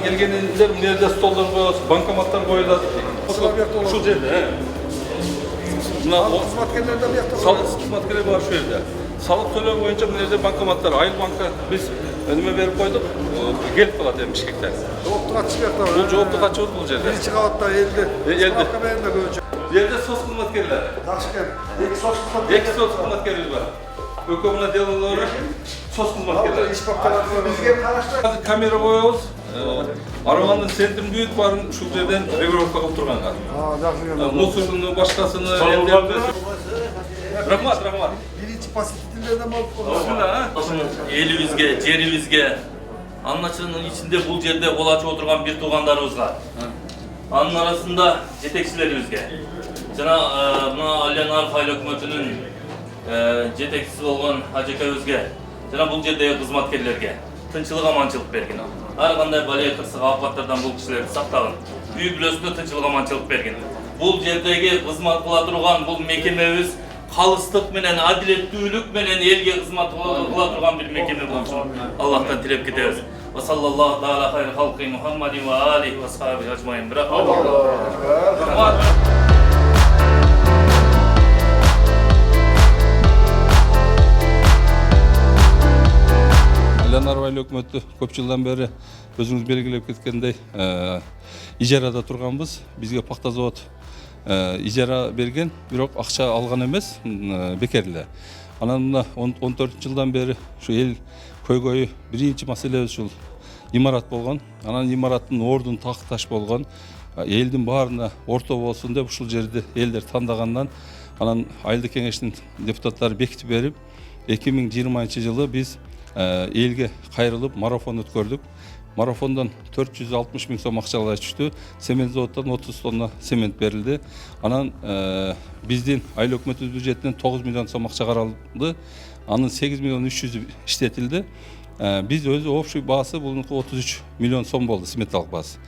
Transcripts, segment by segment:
келгенде мына жерде столдар коебуз, банкоматтар коюлат. Ушул жерде. Мына Кызматкерлер де бияқта салык кызматкерлери бар ушул жерде. Салык төлөө боюнча мына жерде банкоматтар, Айыл банка биз неме берип койдук, келип калат эми Бишкектен. жоопту катчы бияқта. Бул жоопту катчыбыз бул жерде. Биринчи кабатта элди. Справка менен да көбүнчө. Бул жерде соц кызматкерлери. Жакшы экен. Эки Соц кызматкерлери бар. Экөө мына делолору соц кызматкерлери. Иш бапталары бизге караштуу. Азыр камера коебуз. Арабанын центрин бүт баарын ушул жерден регулировка кылып турганга. Жакшы экен. Мусордун башкасыны Рахмат. Биринчи посетительдерден болуп Элибизге, жерибизге, анын ичинде бул жерде кол ачып отурган бир туугандарыбызга, анын арасында жетекчилерибизге, жана мына Алянар айыл өкмөтүнүн жетекчиси болгон ажекебизге, жана бул жердеги кызматкерлерге тынччылык аманчылык бергин. Ар кандай балай кырсык апаттардан бул кишилерди сактагын. Үй бүлөсүнө тынччылык аманчылык бергин. Бул жердеги кызмат кыла турган бул мекемебиз калыстык менен, адилеттүүлүк менен элге кызмат кыла турган бир мекеме болушун Аллахтан тилеп кетебиз. Ва саллаллаху таала хайр халқи Мухаммадин ва алихи ва асхабихи ажмаин. Рахмат. Алянар айыл өкмөтү көп жылдан бери өзүңүз белгилеп кеткендей ижарада турганбыз. Бизге пакта завод ижара берген, бирок акча алган эмес, бекер эле. Анан мына 14 жылдан бери ушу эл көйгөйү биринчи маселебиз ушул имарат болгон. Анан имараттын ордун так таш болгон. Элдин баарына орто болсун деп ушул жерди элдер тандагандан анан айылдык кеңештин депутаттары бекитип берип 2020-жылы биз элге кайрылып марафон өткөрдүк. Марафондон 460 000 сом акчалар түштү. Цемент заводтан 30 тонна цемент берилди. Анан биздин айыл өкмөтү бюджетинен 9 миллион сом акча каралды. Анын 8 миллион 300 иштетилди. Биз өзү общий баасы булунку 33 миллион сом болду, сметалык баасы.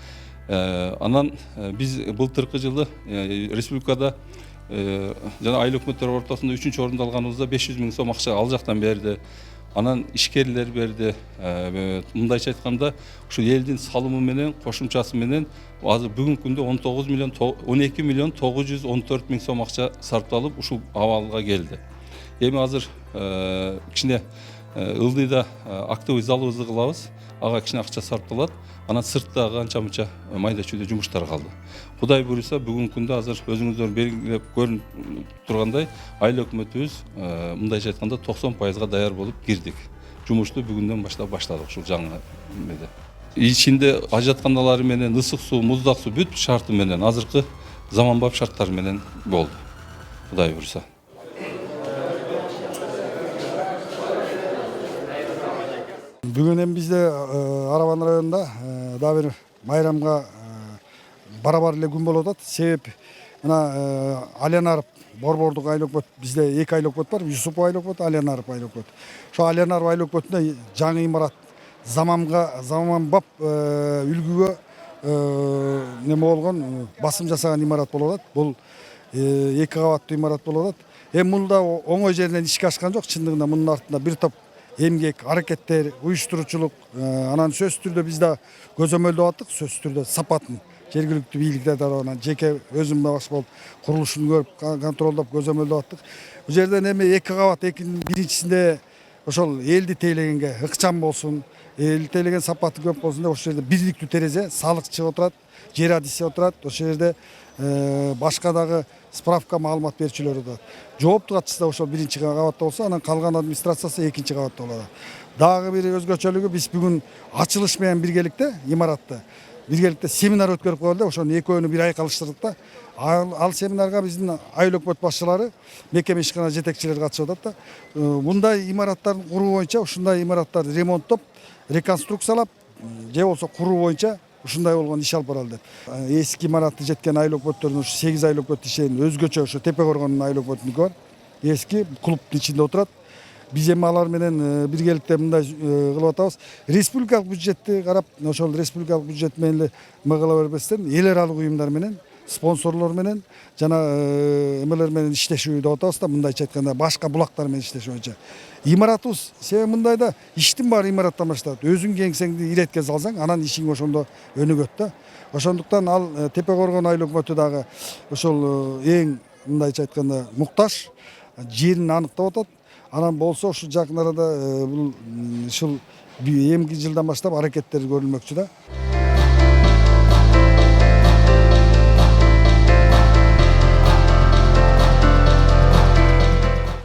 Анан биз былтыркы жылы республикада жана айыл өкмөттөр ортосунда 3-чү орунду алганыбызда 500 000 сом акча ал жактан берди. Анан ишкерлер берди. Мындайча айтканда, ушу элдин салымы менен, кошумчасы менен азыр бүгүнкү күндө 12 миллион 914 000 сом акча сарпталып, ушул абалга келди. Эми азыр кичине ылдыйда актовый залыбызды кылабыз. Ага кичине акча сарпталат. Анан сыртта канча-мынча майда чүйдө жумуштар калды. Кудай буйруса бүгүнкү күндө азыр өзүңүздөр белгилеп көрүнүп тургандай айыл өкмөтүбүз мындайча айтканда 90% даяр болуп кирдик. Жумушту бүгүндөн баштап баштадык ушул жаңы эмеде. Ичинде ажатканалары менен ысык суу, муздак суу бүт шарты менен азыркы заманбап шарттар менен болду. Кудай буйруса. Бүгүн эми бизде Арабан районунда дагы бир майрамга барабар эле күн болуп атат. Себеп мына Алянаров борбордук айыл өкмөт, бизде 2 айыл өкмөт бар, Юсупов айыл өкмөтү, Алянаров айыл өкмөтү. Ошо Алянаров айыл өкмөтүндө жаңы имарат заманбап үлгүгө неме болгон, басым жасаган имарат болуп атат. Бул 2 кабаттуу имарат болуп атат. Эми мында оңой жеринен ишке ашкан жок, чындыгында мунун артында бир топ эмгек, аракеттер, уюштуруучулук, анан сөзсүз түрдө биз да көзөмөлдөп аттык, сөзсүз түрдө сапатын жергиликтүү бийликтер тарабынан жеке өзүм баш болуп курулушун көрүп, контролдоп, көзөмөлдөп аттык. Бул жерден эми 2 кабат, экинин биринчисинде ошол элди тейлегенге ыкчам болсун, эл тейлеген сапаты көп болсун деп ошол жерде бирликтүү терезе, салыкчы отурат, жер адиси отурат, ошол жерде башка дагы справка маалымат берүүчүлөр отурат. Жоопту катчысы да ошол 1-чи кабатта болсо, анан калган администрациясы 2-чи кабатта болот. Дагы бир өзгөчөлүгү, биз бүгүн ачылыш менен биргеликте имаратты биргеликте семинар өткөрүп койгонда, ошонун экөөнү бир ай калыштырдык да. Ал семинарга биздин айыл өкмөт башчылары, мекеме ишкана жетекчилери катышып атат да. Мындай имараттардын куруу боюнча, ушундай имараттарды ремонттоп, реконструкциялап, же болсо куруу боюнча ушундай болгон иш алып баралы деп. Эски имаратты жеткен айыл өкмөттөрүнүн 8 айыл өкмөт ишенин өзгөчө ошо Тепе Коргондун айыл өкмөтүнүкү бар. Эски клубтун ичинде отурат. Биз эми алар менен биргеликте мындай кылып атабыз. Республикалык бюджетти карап, ошол республикалык бюджет менен эле кыла бербестен эл аралык уюмдар менен спонсорлор менен жана эмелер менен иштешүү деп атабыз да, мындайча айтканда башка булактар менен иштешүү боюнча. Имаратыбыз себеби мындайда иштин баары имараттан башталат. Өзүң кеңсеңди иретке салсаң, анан ишиң ошондо өнүгөт да. Ошондуктан ал Тепе Коргон айыл өкмөтү дагы ошол эң мындайча айтканда муктаж жерин аныктап атат. Анан болсо ушу жакын арада бул ушул эмки жылдан баштап аракеттер көрүлмөкчү да.